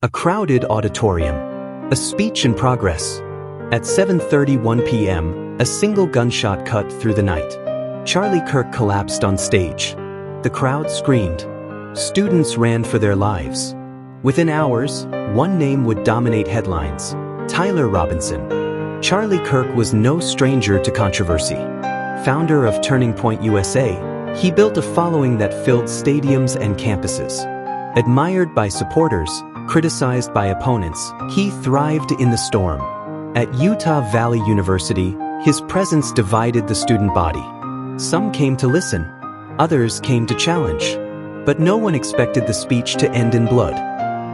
A crowded auditorium. A speech in progress. At 7:31 p.m., a single gunshot cut through the night. Charlie Kirk collapsed on stage. The crowd screamed. Students ran for their lives. Within hours, one name would dominate headlines: Tyler Robinson. Charlie Kirk was no stranger to controversy. Founder of Turning Point USA, he built a following that filled stadiums and campuses. Admired by supporters, criticized by opponents, he thrived in the storm. At Utah Valley University, his presence divided the student body. Some came to listen, others came to challenge. But no one expected the speech to end in blood.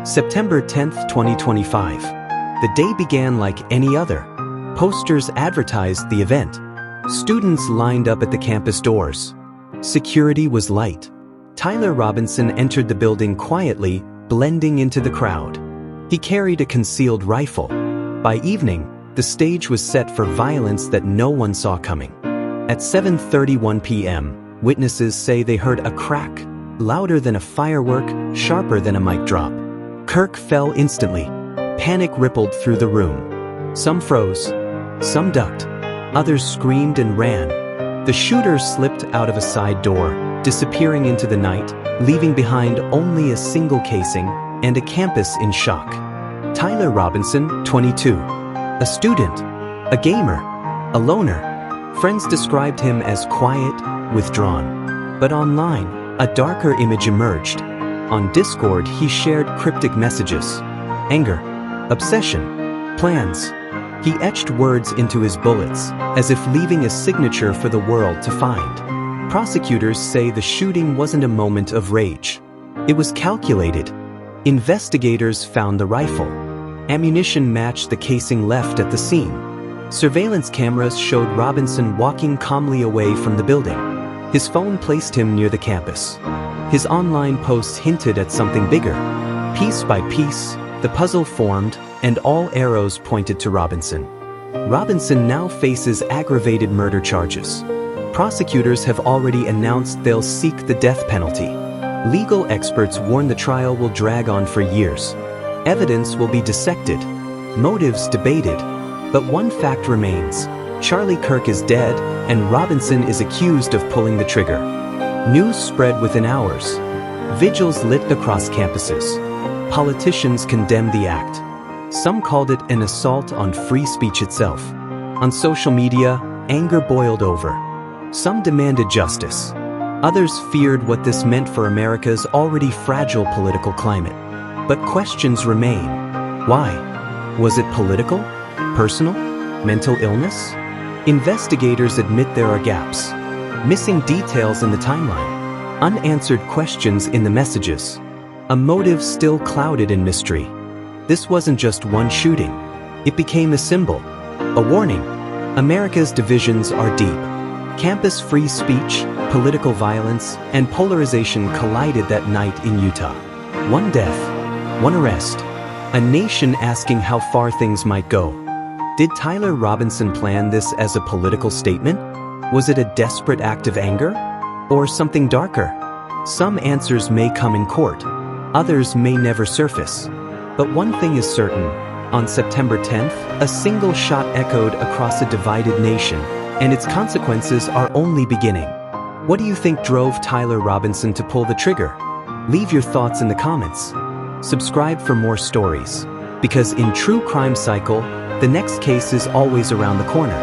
September 10, 2025. The day began like any other. Posters advertised the event. Students lined up at the campus doors. Security was light. Tyler Robinson entered the building quietly, blending into the crowd. He carried a concealed rifle. By evening, the stage was set for violence that no one saw coming. At 7:31 p.m., witnesses say they heard a crack, louder than a firework, sharper than a mic drop. Kirk fell instantly. Panic rippled through the room. Some froze, some ducked, others screamed and ran. The shooter slipped out of a side door, disappearing into the night, leaving behind only a single casing and a campus in shock. Tyler Robinson, 22. A student, a gamer, a loner. Friends described him as quiet, withdrawn. But online, a darker image emerged. On Discord, he shared cryptic messages. Anger, obsession, plans. He etched words into his bullets, as if leaving a signature for the world to find. Prosecutors say the shooting wasn't a moment of rage. It was calculated. Investigators found the rifle. Ammunition matched the casing left at the scene. Surveillance cameras showed Robinson walking calmly away from the building. His phone placed him near the campus. His online posts hinted at something bigger. Piece by piece, the puzzle formed, and all arrows pointed to Robinson. Robinson now faces aggravated murder charges. Prosecutors have already announced they'll seek the death penalty. Legal experts warn the trial will drag on for years. Evidence will be dissected, motives debated. But one fact remains: Charlie Kirk is dead, and Robinson is accused of pulling the trigger. News spread within hours. Vigils lit across campuses. Politicians condemned the act. Some called it an assault on free speech itself. On social media, anger boiled over. Some demanded justice. Others feared what this meant for America's already fragile political climate. But questions remain. Why? Was it political? Personal? Mental illness? Investigators admit there are gaps. Missing details in the timeline. Unanswered questions in the messages. A motive still clouded in mystery. This wasn't just one shooting. It became a symbol, a warning. America's divisions are deep. Campus free speech, political violence, and polarization collided that night in Utah. One death, one arrest, a nation asking how far things might go. Did Tyler Robinson plan this as a political statement? Was it a desperate act of anger? Or something darker? Some answers may come in court. Others may never surface. But one thing is certain. On September 10th, a single shot echoed across a divided nation, and its consequences are only beginning. What do you think drove Tyler Robinson to pull the trigger? Leave your thoughts in the comments. Subscribe for more stories. Because in True Crime Cycle, the next case is always around the corner.